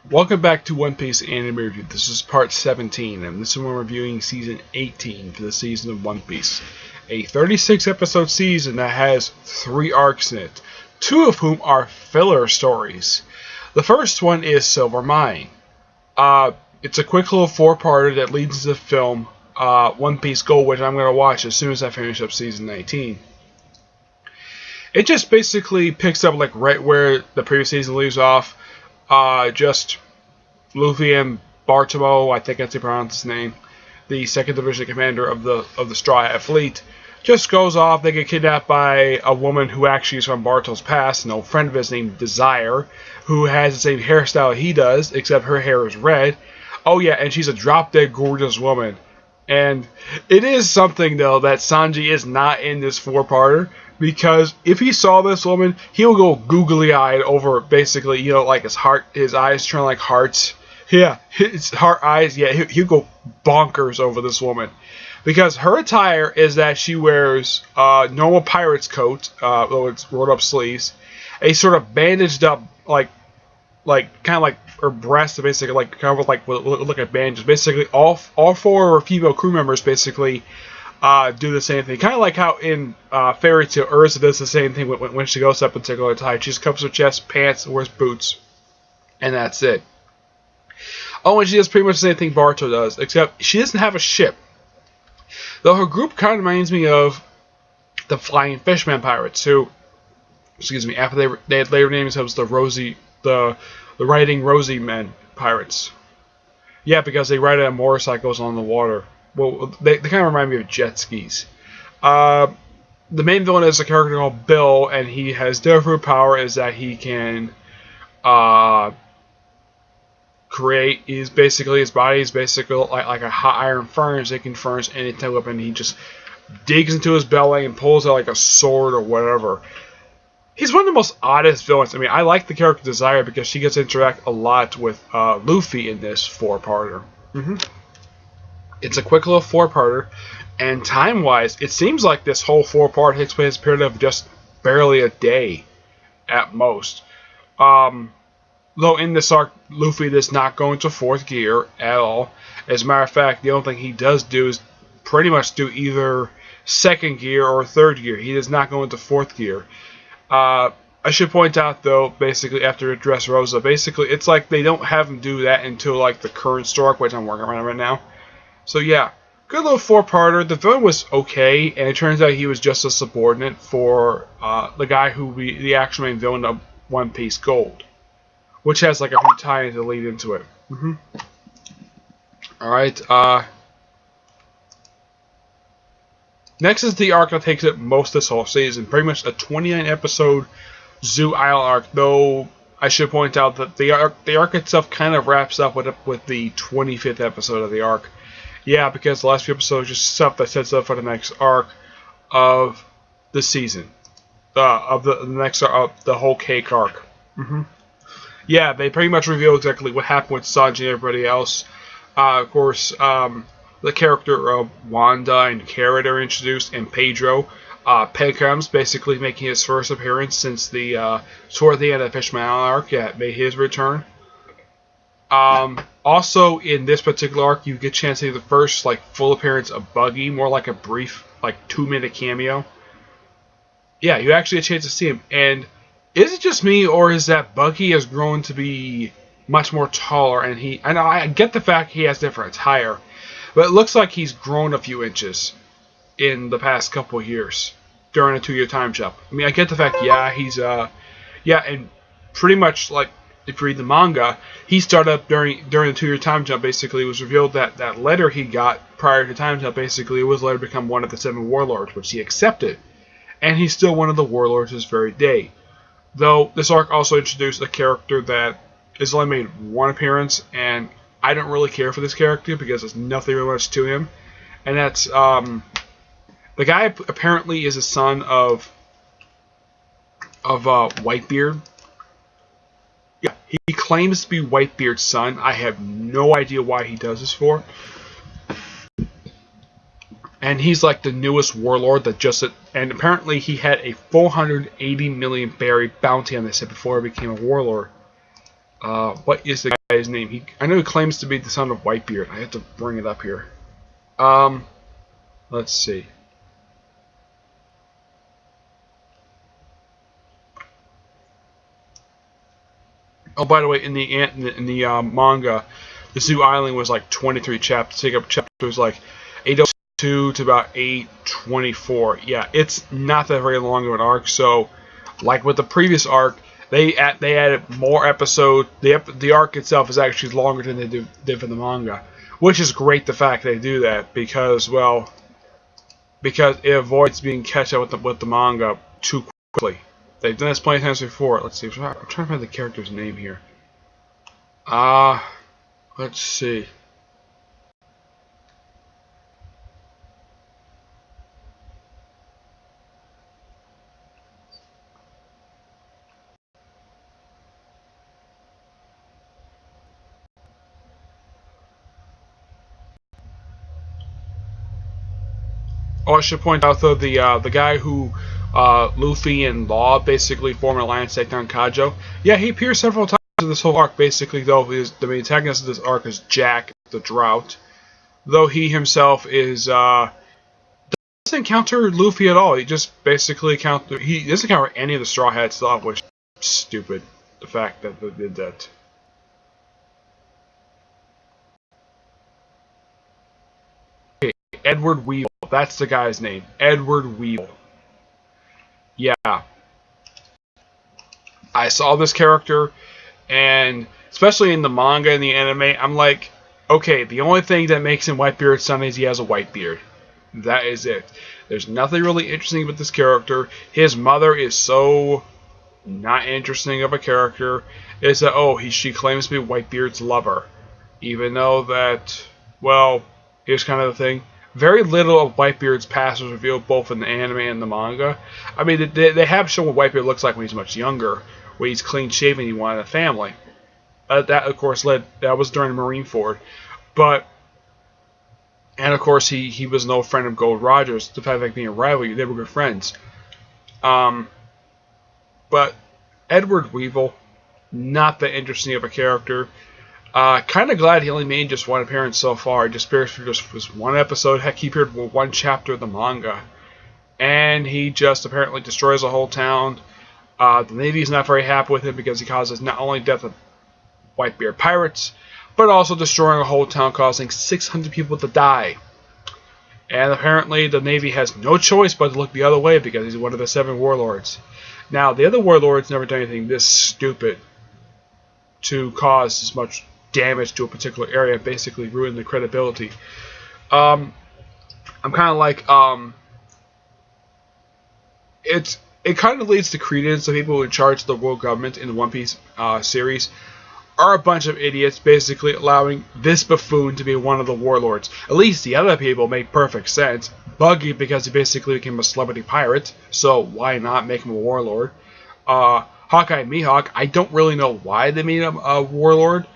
Welcome back to One Piece Anime Review. This is part 17, and this is when we're reviewing season 18 for the season of One Piece. A 36 episode season that has 3 arcs in it, 2 of whom are filler stories. The first one is Silver Mine. It's a quick little 4-parter that leads to the film One Piece Gold, which I'm going to watch as soon as I finish up season 19. It just basically picks up like right where the previous season leaves off. Just Luffy and Bartamo, I think that's how you pronounce his name, the second division commander of the Straw Hat Fleet, just goes off. They get kidnapped by a woman who actually is from Bartol's past, an old friend of his named Desire, who has the same hairstyle he does, except her hair is red. Oh yeah, and she's a drop-dead gorgeous woman. And it is something, though, that Sanji is not in this 4-parter, because if he saw this woman, he would go googly-eyed over, basically, like his eyes turn like hearts. Yeah, his heart eyes, yeah, he'd go bonkers over this woman. Because her attire is that she wears a normal pirate's coat, though it's rolled up sleeves, a sort of bandaged up, like kind of like her breasts, basically like covered like look at bandages. Basically, all 4 female crew members basically do the same thing. Kind of like how in Fairy Tail, Ursa does the same thing when she goes up in particular attire. She just covers her chest, pants, wears boots, and that's it. Oh, and she does pretty much the same thing Barto does, except she doesn't have a ship. Though her group kind of reminds me of the Flying Fishman pirates, who, after they had later named themselves the Riding Rosie Men pirates. Yeah, because they ride on motorcycles on the water. Well, they kind of remind me of jet skis. The main villain is a character called Bill, and he has different power is that he can create. His body is basically like a hot iron furnace. They can furnace any type of weapon. He just digs into his belly and pulls out like a sword or whatever. He's one of the most oddest villains. I mean, I like the character Desire because she gets to interact a lot with Luffy in this 4-parter. It's a quick little 4-parter, and time-wise, it seems like this whole 4-part takes place in a period of just barely a day, at most. Though in this arc, Luffy does not go into 4th gear at all. As a matter of fact, the only thing he does do is pretty much do either 2nd gear or 3rd gear. He does not go into 4th gear. I should point out, though, basically, after Dressrosa, basically, it's like they don't have him do that until, like, the current story, which I'm working on right now. So, yeah, good little 4-parter. The villain was okay, and it turns out he was just a subordinate for the guy who will be the actual main villain of One Piece Gold, which has, like, a few tie-ins to lead into it. Alright, next is the arc that takes up most of this whole season, pretty much a 29-episode Zoo Isle arc, though I should point out that the arc itself kind of wraps up with the 25th episode of the arc. Yeah, because the last few episodes are just stuff that sets up for the next arc of the season. Of the whole cake arc. Yeah, they pretty much reveal exactly what happened with Sanji and everybody else. Of course, the character of Wanda and Carrot are introduced, and Pedro. Peckhams basically making his first appearance since toward the end of the Fishman arc. Yeah, made his return. Also, in this particular arc, you get a chance to see the first full appearance of Buggy, more like a brief 2-minute cameo. Yeah, you actually get a chance to see him, and is it just me, or is that Buggy has grown to be much more taller, and I get the fact he has different attire, but it looks like he's grown a few inches in the past couple of years during a 2-year time jump. I mean, I get the fact, yeah, he's, and pretty much, if you read the manga, he started up during the 2-year time jump. Basically, it was revealed that letter he got prior to time jump, basically, was later to become one of the 7 warlords, which he accepted. And he's still one of the warlords to this very day. Though, this arc also introduced a character that has only made 1 appearance, and I don't really care for this character because there's nothing really much to him. And that's, the guy apparently is a son of Whitebeard. Yeah, he claims to be Whitebeard's son. I have no idea why he does this for. And he's like the newest warlord that and apparently he had a 480 million berry bounty on this before he became a warlord. What is the guy's name. I know he claims to be the son of Whitebeard. I have to bring it up here. Let's see. Oh, by the way, in the manga, this new island was like 23 chapters. Take up chapters like 802 to about 824. Yeah, it's not that very long of an arc. So, like with the previous arc, they added more episodes. The arc itself is actually longer than they did for the manga, which is great. The fact they do that because it avoids being catch up with the manga too quickly. They've done this plenty of times before. Let's see. I'm trying to find the character's name here. Let's see. Oh, I should point out though the guy who Luffy and Law basically form an alliance to take down Kajo. Yeah, he appears several times in this whole arc. Basically, though, the main antagonist of this arc is Jack the Drought. Though he himself doesn't encounter Luffy at all. He just basically he doesn't encounter any of the Straw Hat stuff, which is stupid. The fact that they did that. Okay, Edward Weevil. That's the guy's name. Edward Weevil. Yeah. I saw this character, and especially in the manga and the anime, I'm like, okay, the only thing that makes him Whitebeard's son is he has a white beard. That is it. There's nothing really interesting about this character. His mother is so not interesting of a character. Is that, she claims to be Whitebeard's lover. Even though that, well, here's kind of the thing. Very little of Whitebeard's past was revealed both in the anime and the manga. I mean, they have shown what Whitebeard looks like when he's much younger, where he's clean-shaven, he wanted a family. That, of course, that was during Marineford. And of course, he was no friend of Gold Rogers. The fact of being a rival, they were good friends. But Edward Weevil, not that interesting of a character. Kind of glad he only made just one appearance so far. He just appeared for just one episode. Heck, he appeared for one chapter of the manga. And he just apparently destroys a whole town. The Navy's not very happy with him because he causes not only death of Whitebeard pirates, but also destroying a whole town, causing 600 people to die. And apparently the Navy has no choice but to look the other way because he's one of the 7 warlords. Now, the other warlords never done anything this stupid to cause this much damage to a particular area, basically ruin the credibility. I'm kind of like, it kind of leads to credence. The people in charge of the world government in the One Piece series are a bunch of idiots, basically allowing this buffoon to be one of the warlords. At least the other people make perfect sense. Buggy, because he basically became a celebrity pirate, so why not make him a warlord? Hawkeye and Mihawk, I don't really know why they made him a warlord.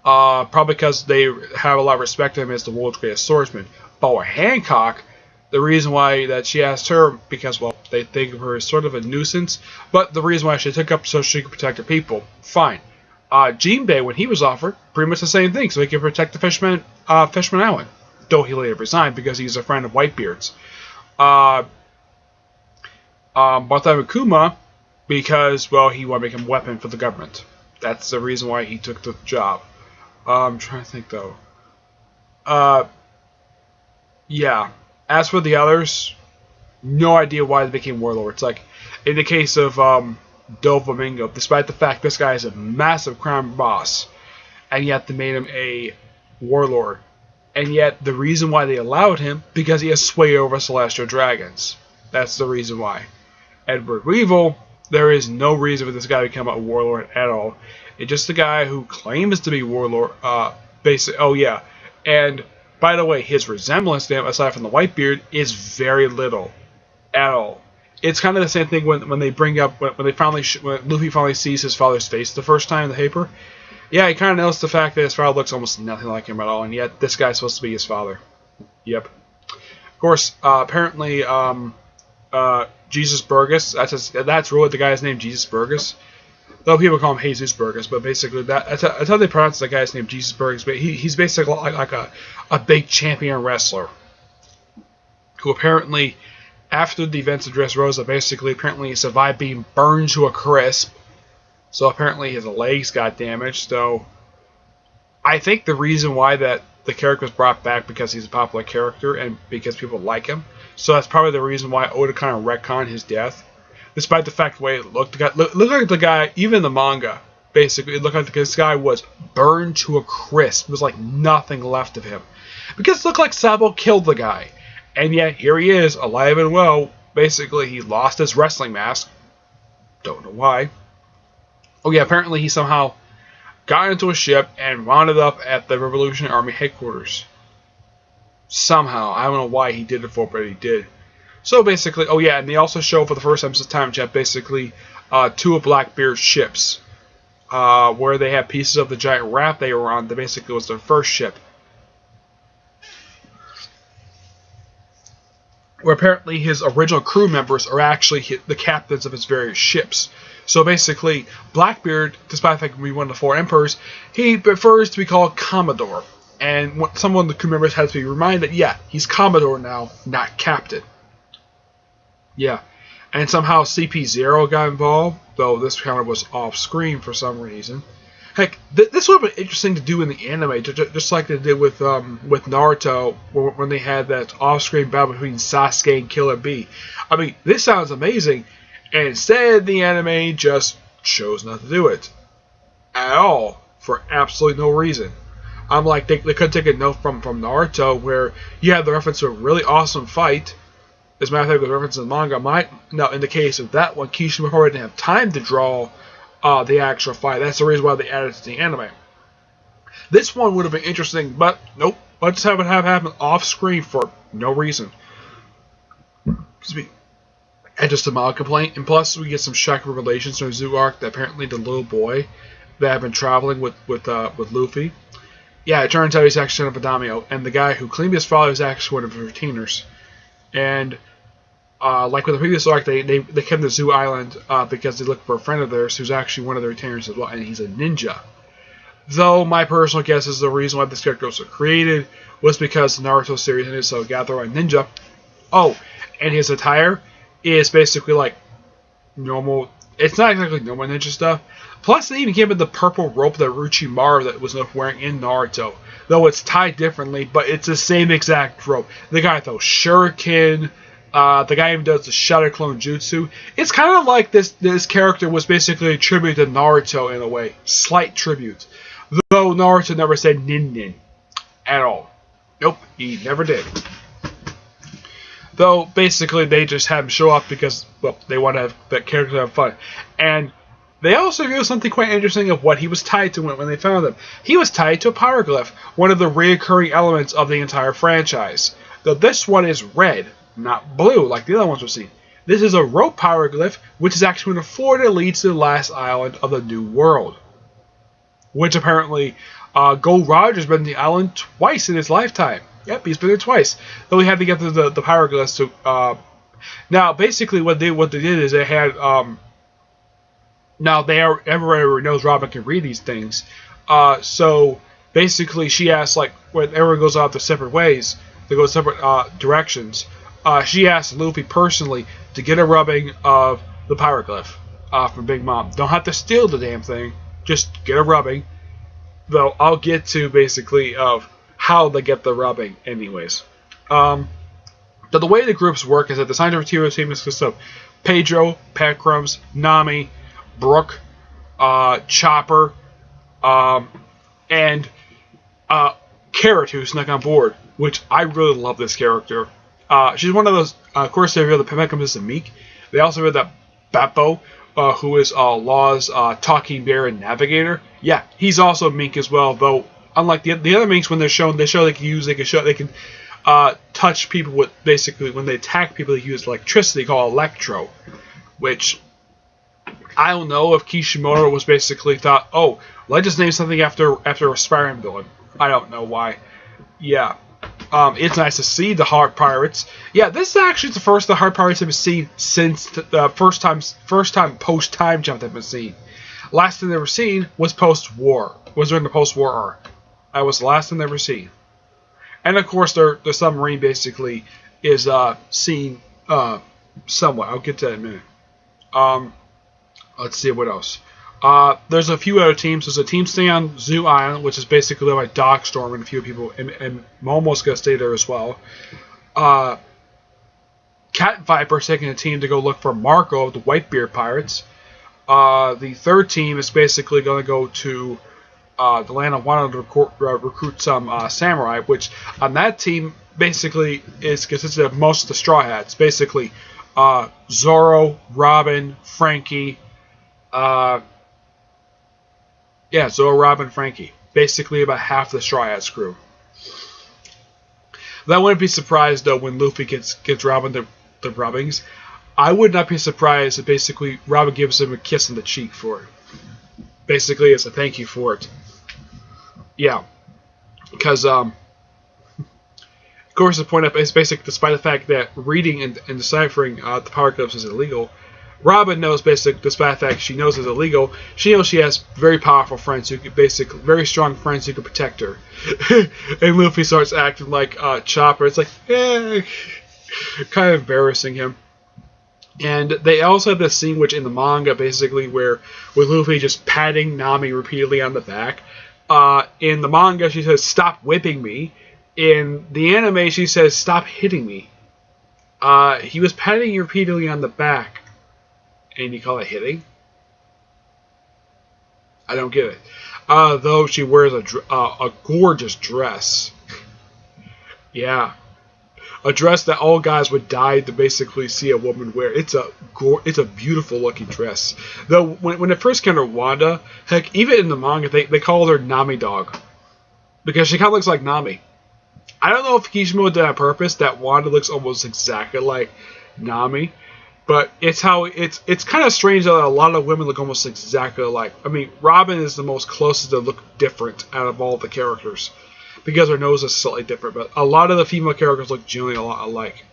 Probably because they have a lot of respect to him as the world's greatest swordsman. But with Hancock, the reason why that she asked her, because, well, they think of her as sort of a nuisance, but the reason why she took up so she could protect her people, fine. Jinbei, when he was offered, pretty much the same thing, so he could protect the Fishman Island, though he later resigned because he's a friend of Whitebeard's. Bartholomew Kuma, because, well, he wanted to make him a weapon for the government. That's the reason why he took the job. I'm trying to think, though. Yeah. As for the others, no idea why they became warlords. Like, in the case of Doflamingo, despite the fact this guy is a massive crime boss, and yet they made him a warlord. And yet, the reason why they allowed him, because he has sway over celestial dragons. That's the reason why. Edward Weevil, there is no reason for this guy to become a warlord at all. It's just a guy who claims to be warlord. Oh yeah, and by the way, his resemblance to him, aside from the Whitebeard, is very little, at all. It's kind of the same thing when they bring up when Luffy finally sees his father's face the first time in the paper. Yeah, he kind of noticed the fact that his father looks almost nothing like him at all, and yet this guy's supposed to be his father. Yep. Of course, apparently, Jesus Burgess. That's really the guy's name, Jesus Burgess. Though people call him Jesus Burgos, but basically that's how they pronounce the guy's name, Jesus Burgos. But he's basically like a big champion wrestler who apparently, after the events of Dressrosa, basically apparently he survived being burned to a crisp. So apparently his legs got damaged. So I think the reason why that the character was brought back because he's a popular character and because people like him. So that's probably the reason why Oda kind of retconned his death. Despite the fact the way it looked, looked like the guy, even in the manga, basically, it looked like this guy was burned to a crisp. There was like nothing left of him. Because it looked like Sabo killed the guy. And yet, here he is, alive and well. Basically, he lost his wrestling mask. Don't know why. Oh yeah, apparently he somehow got into a ship and wound up at the Revolutionary Army headquarters. Somehow. I don't know why he did it for, but he did. So basically, oh yeah, and they also show for the first time since Time Jump, basically, two of Blackbeard's ships. Where they had pieces of the giant raft they were on, that basically was their first ship. Where apparently his original crew members are actually the captains of his various ships. So basically, Blackbeard, despite the fact he's one of the four emperors, he prefers to be called Commodore. And some of the crew members has to be reminded that, yeah, he's Commodore now, not Captain. Yeah. And somehow CP0 got involved, though this kind of was off-screen for some reason. Heck, this would have been interesting to do in the anime, just like they did with Naruto, when they had that off-screen battle between Sasuke and Killer Bee. I mean, this sounds amazing, and instead the anime just chose not to do it. At all, for absolutely no reason. I'm like, they could take a note from Naruto, where you have the reference to a really awesome fight. As a matter of fact, with reference to the manga, now in the case of that one, Kishimoto didn't have time to draw the actual fight. That's the reason why they added it to the anime. This one would have been interesting, but nope. Let's have it happen off screen for no reason. Excuse me. And just a mild complaint. And plus, we get some shocking revelations from Zoo arc that apparently the little boy that had been traveling with Luffy. Yeah, it turns out he's actually son of a daimyo, and the guy who claimed his father is actually one of his retainers. And like with the previous arc, they came to Zoo Island because they looked for a friend of theirs who's actually one of their retainers as well, and he's a ninja. Though my personal guess is the reason why this character was created was because the Naruto series is so gathered by ninja. Oh, and his attire is basically like normal. It's not exactly normal ninja stuff. Plus, they even gave him the purple rope that Orochimaru that was wearing in Naruto. Though it's tied differently, but it's the same exact rope. The guy throws shuriken. The guy even does the Shadow Clone Jutsu. It's kind of like this character was basically a tribute to Naruto in a way. Slight tribute. Though Naruto never said nin at all. Nope, he never did. Though, basically, they just had him show up because, well, they want to have that character to have fun. And they also revealed something quite interesting of what he was tied to when they found him. He was tied to a pyroglyph, one of the recurring elements of the entire franchise. Though this one is red, not blue, like the other ones we've seen. This is a rope pyroglyph, which is actually the floor that leads to the last island of the New World. Which apparently, Gold Roger's been to the island twice in his lifetime. Yep, he's been there twice. Though he had to get to the pyroglyphs to... now, basically, what they did is they had... now, everybody knows Robin can read these things. So, basically, she asked, like, when everyone goes out their separate ways, they go separate directions, she asked Luffy personally to get a rubbing of the pyroglyph from Big Mom. Don't have to steal the damn thing, just get a rubbing. Though, I'll get to, basically, of how they get the rubbing anyways. The way the groups work is that the scientific team consists of Pedro, Peckrums, Nami, Brook, Chopper, and Carrot, who snuck on board, which I really love this character. She's one of those, of course, they reveal the Peckrums is a Meek. They also reveal that Beppo, who is Law's talking bear and navigator. Yeah, he's also Meek as well, though unlike the other Meeks, when they show they can touch people with, basically, when they attack people, they use electricity called Electro, which I don't know if Kishimoto was basically thought, oh, let's just name something after a Spider-Man villain. I don't know why. Yeah. It's nice to see the Heart Pirates. Yeah, this is actually the first the Heart Pirates have been seen since the first time post Time Jump they've been seen. Last thing they were seen was post-war. Was during the post-war arc. That was the last thing they were seen. And of course, their submarine basically is seen somewhat. I'll get to that in a minute. Let's see what else. There's a few other teams. There's a team staying on Zoo Island, which is basically like Darkstorm and a few people, and Momo's gonna stay there as well. Cat Viper taking a team to go look for Marco, the Whitebeard pirates. The third team is basically going to go to the land of Wano to recruit some samurai, which on that team basically is consisted of most of the Straw Hats. Basically, Zoro, Robin, Frankie. Zoro, Robin, Frankie. Basically about half the Straw Hats crew. I wouldn't be surprised though when Luffy gets Robin the rubbings. I would not be surprised if basically Robin gives him a kiss on the cheek for it. Basically, as a thank you for it. Yeah, because of course the point up is basically despite the fact that reading and deciphering the power clips is illegal. Robin knows despite the fact she knows it's illegal, she knows she has very powerful friends who could very strong friends who could protect her. And Luffy starts acting like Chopper. It's like, kind of embarrassing him. And they also have this scene which in the manga basically with Luffy just patting Nami repeatedly on the back. In the manga she says, "Stop whipping me." In the anime she says, "Stop hitting me." He was patting you repeatedly on the back. And you call it hitting? I don't get it. Though she wears a gorgeous dress. Yeah. A dress that all guys would die to basically see a woman wear. It's a beautiful looking dress. Though when it first came to Wanda, heck, even in the manga they called her Nami Dog, because she kind of looks like Nami. I don't know if Kishimoto did that on purpose. That Wanda looks almost exactly like Nami, but it's kind of strange that a lot of women look almost exactly alike. I mean, Robin is the most closest to look different out of all the characters, because her nose is slightly different, but a lot of the female characters look generally a lot alike.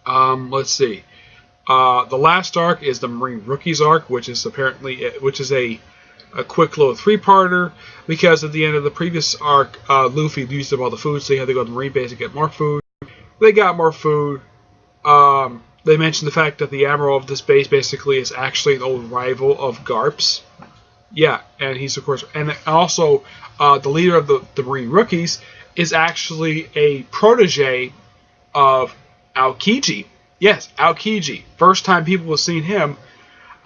Let's see. The last arc is the Marine Rookies arc, which is a quick little three-parter, because at the end of the previous arc, Luffy used up all the food, so he had to go to the Marine base to get more food. They got more food. They mentioned the fact that the admiral of this base basically is actually an old rival of Garp's. Yeah, and he's of course, and also the leader of the Marine Rookies is actually a protege of Aokiji. Yes, Aokiji. First time people have seen him,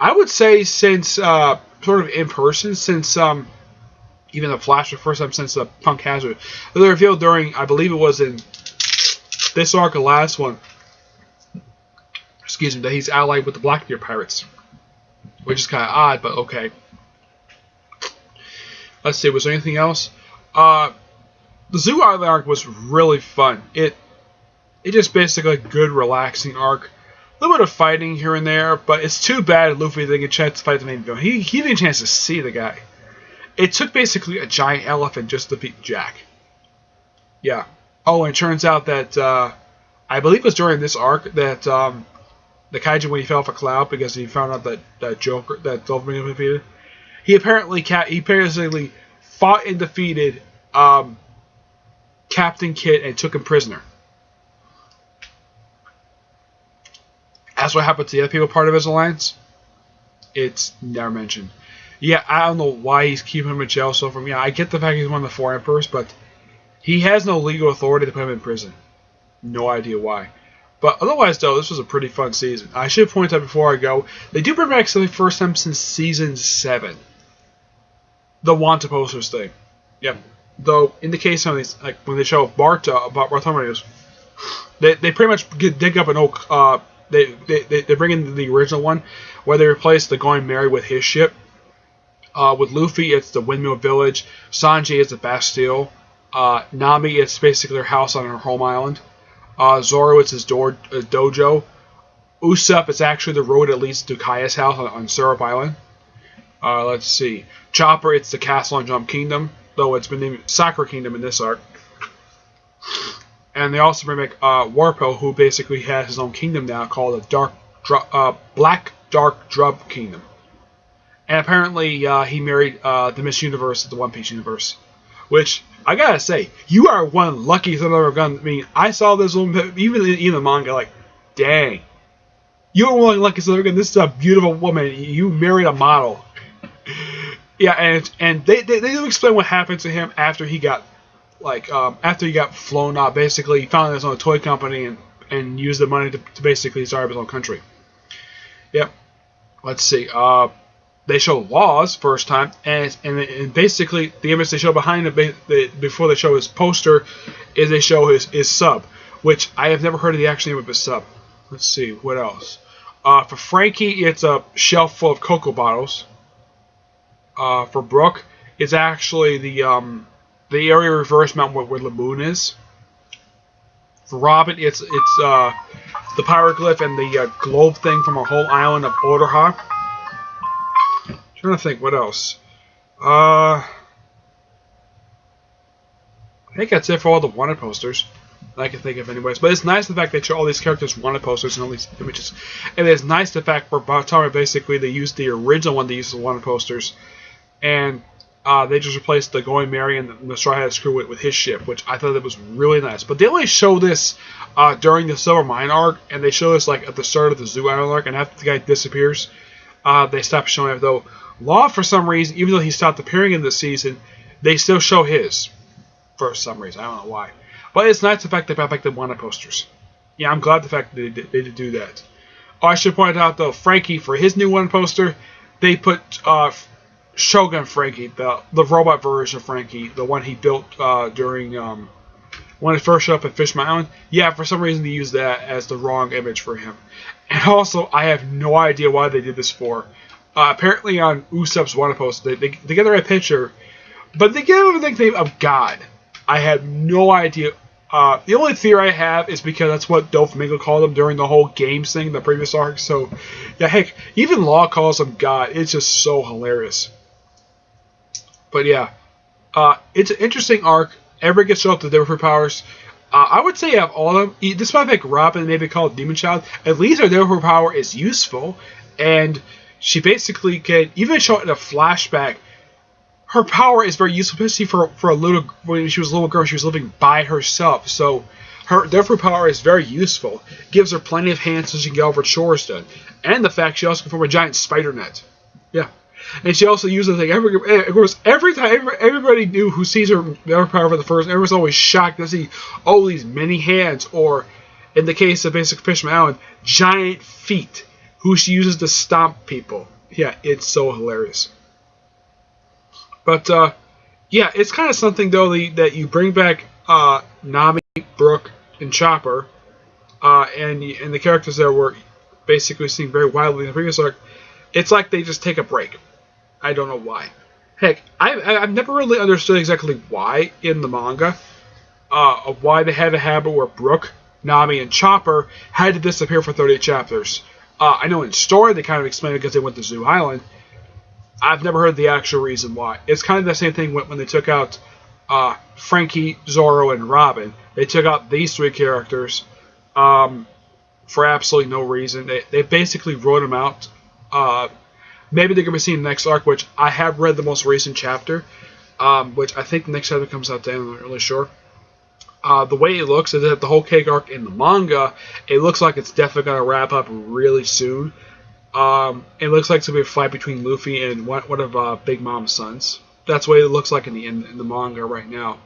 I would say since sort of in person, since even the Flash, the first time since Punk Hazard. They revealed during, I believe it was in this arc, the last one. Excuse me, that he's allied with the Blackbeard pirates, which is kind of odd, but okay. Let's see, was there anything else? The Zoo Island arc was really fun. It just basically a good, relaxing arc. A little bit of fighting here and there, but it's too bad Luffy didn't get a chance to fight the main villain. He didn't get a chance to see the guy. It took basically a giant elephant just to beat Jack. Yeah. Oh, and it turns out that I believe it was during this arc that the Kaiju, when he fell off a cloud because he found out that Joker, that Dolphin was defeated, he basically fought and defeated Captain Kidd and took him prisoner. That's what happened to the other people part of his alliance. It's never mentioned. Yeah, I don't know why he's keeping him in jail so from. Yeah, I get the fact he's one of the four emperors, but he has no legal authority to put him in prison. No idea why. But otherwise, though, this was a pretty fun season. I should point out before I go, they do bring back something first time since season 7. The Wanta posters thing. Yep. Though in the case of these, like when they show Bartholomew, they pretty much dig up an old. They bring in the original one where they replace the Going Merry with his ship. With Luffy, it's the Windmill Village. Sanji is the Bastille. Nami, it's basically her house on her home island. Zoro, it's his dojo. Usopp, it's actually the road that leads to Kaya's house on Syrup Island. Let's see. Chopper, it's the castle on Jump Kingdom, though it's been named Sakura Kingdom in this arc. And they also bring back Warpo, who basically has his own kingdom now called the Black Dark Drub Kingdom. And apparently he married the Miss Universe of the One Piece universe. Which, I gotta say, you are one lucky son of a gun. I mean, I saw this one, even in the manga, like, dang. You're one lucky son of a gun. This is a beautiful woman. You married a model. Yeah, and they do explain what happened to him after he got, after he got flown out. Basically, he founded his own toy company and used the money to basically start up his own country. Yep. Let's see. They show Laws first time, and basically the image they show behind him before they show his poster is they show his sub, which I have never heard of the actual name of his sub. Let's see, what else? For Frankie, it's a shelf full of cocoa bottles. For Brook, it's actually the area reverse mountain where Laboon is. For Robin, it's the pyroglyph and the globe thing from our whole island of Orderha. Trying to think what else. I think that's it for all the wanted posters that I can think of anyways. But it's nice the fact they show all these characters wanted posters and all these images. And it's nice the fact for Balatara basically they used the original one they used as wanted posters. And they just replaced the Going Merry and the Straw Hat Screw with his ship, which I thought that was really nice. But they only show this during the Silver Mine arc, and they show this like at the start of the Zoo Island arc, and after the guy disappears, they stop showing it. Though Law, for some reason, even though he stopped appearing in this season, they still show his for some reason. I don't know why. But it's nice the fact they brought back the wanted posters. Yeah, I'm glad the fact that they did do that. Oh, I should point out, though, Frankie, for his new wanted poster, they put Shogun Frankie, the robot version of Frankie, the one he built during when he first showed up at Fishman Island. Yeah, for some reason they used that as the wrong image for him. And also, I have no idea why they did this for. Apparently on Usopp's wanted poster, they get the right picture, but they give him a nickname of God. I have no idea. The only theory I have is because that's what Doflamingo called him during the whole games thing, the previous arc. So, yeah, heck, even Law calls him God. It's just so hilarious. But yeah, it's an interesting arc. Everybody gets to show up to different powers. I would say of all of them, despite the fact Robin may be called Demon Child, at least her different power is useful. And she basically can, even show it in a flashback, her power is very useful, especially for a little, when she was a little girl, she was living by herself. So her different power is very useful. Gives her plenty of hands so she can get over chores done. And the fact she also can form a giant spider net. Yeah. And she also uses like of course every time everybody knew who sees her power for the first, everyone's always shocked to see these many hands, or in the case of Basic Fishman Island, giant feet who she uses to stomp people. Yeah, it's so hilarious. But yeah, it's kind of something though that you bring back Nami, Brook, and Chopper, and the characters that were basically seen very widely in the previous arc. It's like they just take a break. I don't know why. Heck, I've never really understood exactly why in the manga, of why they had a habit where Brook, Nami, and Chopper had to disappear for 38 chapters. I know in story they kind of explained it because they went to Zoo Island. I've never heard the actual reason why. It's kind of the same thing when they took out Frankie, Zoro, and Robin. They took out these three characters for absolutely no reason. They basically wrote them out. Maybe they're going to be seeing the next arc, which I have read the most recent chapter, which I think the next chapter comes out today, I'm not really sure. The way it looks is that the whole cake arc in the manga, it looks like it's definitely going to wrap up really soon. It looks like it's going to be a fight between Luffy and one of Big Mom's sons. That's the way it looks like in the manga right now.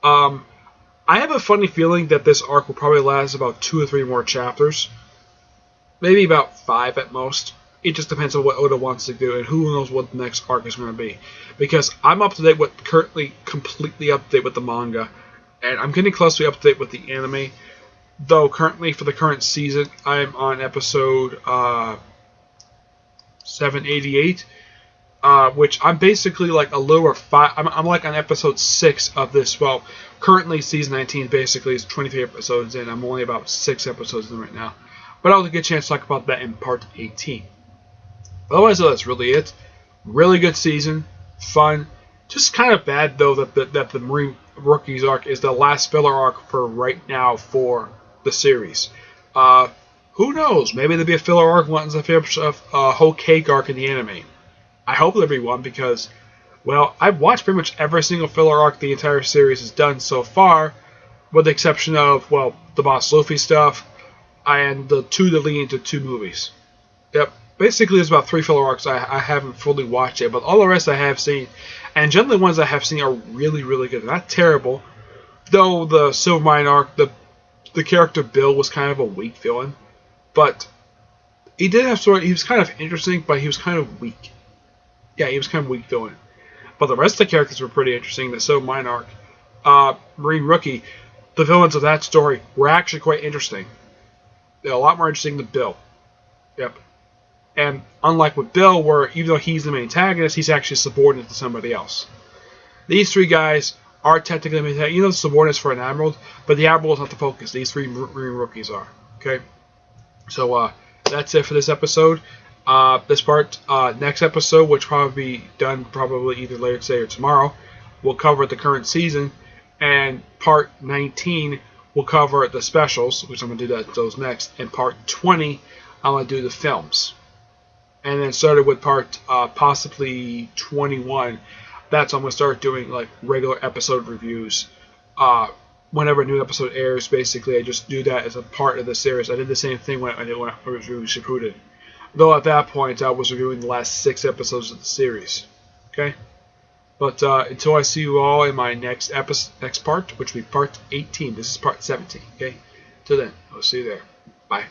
I have a funny feeling that this arc will probably last about 2 or 3 more chapters. Maybe about 5 at most. It just depends on what Oda wants to do, and who knows what the next arc is going to be. Because I'm up to date with, currently completely up to date with the manga, and I'm getting close to be up to date with the anime. Though currently, for the current season, I'm on episode 788, which I'm basically like a lower 5. I'm like on episode 6 of this. Well, currently season 19 basically is 23 episodes in. I'm only about 6 episodes in right now. But I'll get a chance to talk about that in part 18. Otherwise, that's really it. Really good season, fun. Just kind of bad though that the Marine Rookies arc is the last filler arc for right now for the series. Who knows? Maybe there'll be a filler arc once a whole cake arc in the anime. I hope there'll be one because, well, I've watched pretty much every single filler arc the entire series has done so far, with the exception of, well, the Boss Luffy stuff and the two that lead into 2 movies. Yep. Basically, there's about 3 filler arcs I haven't fully watched yet, but all the rest I have seen. And generally, ones I have seen are really, really good. Not terrible. Though the Silvermine arc, the character Bill was kind of a weak villain. But he did have he was kind of interesting, but he was kind of weak. Yeah, he was kind of weak villain. But the rest of the characters were pretty interesting. The Silvermine arc. Marine Rookie, the villains of that story were actually quite interesting. They're a lot more interesting than Bill. Yep. And unlike with Bill, where even though he's the main antagonist, he's actually subordinate to somebody else. These 3 guys are technically the subordinates for an admiral, but the admiral is not the focus. These 3 Marine Rookies are. Okay? So, that's it for this episode. Next episode, which will probably be done probably either later today or tomorrow, will cover the current season. And part 19 will cover the specials, which I'm going to do those next. And part 20, I'm going to do the films. And then started with part possibly 21. That's when I'm going to start doing like regular episode reviews. Whenever a new episode airs, basically, I just do that as a part of the series. I did the same thing when I was reviewing Shippuden. Though at that point, I was reviewing the last 6 episodes of the series. Okay? But until I see you all in my next part, which will be part 18. This is part 17. Okay? Till then, I'll see you there. Bye.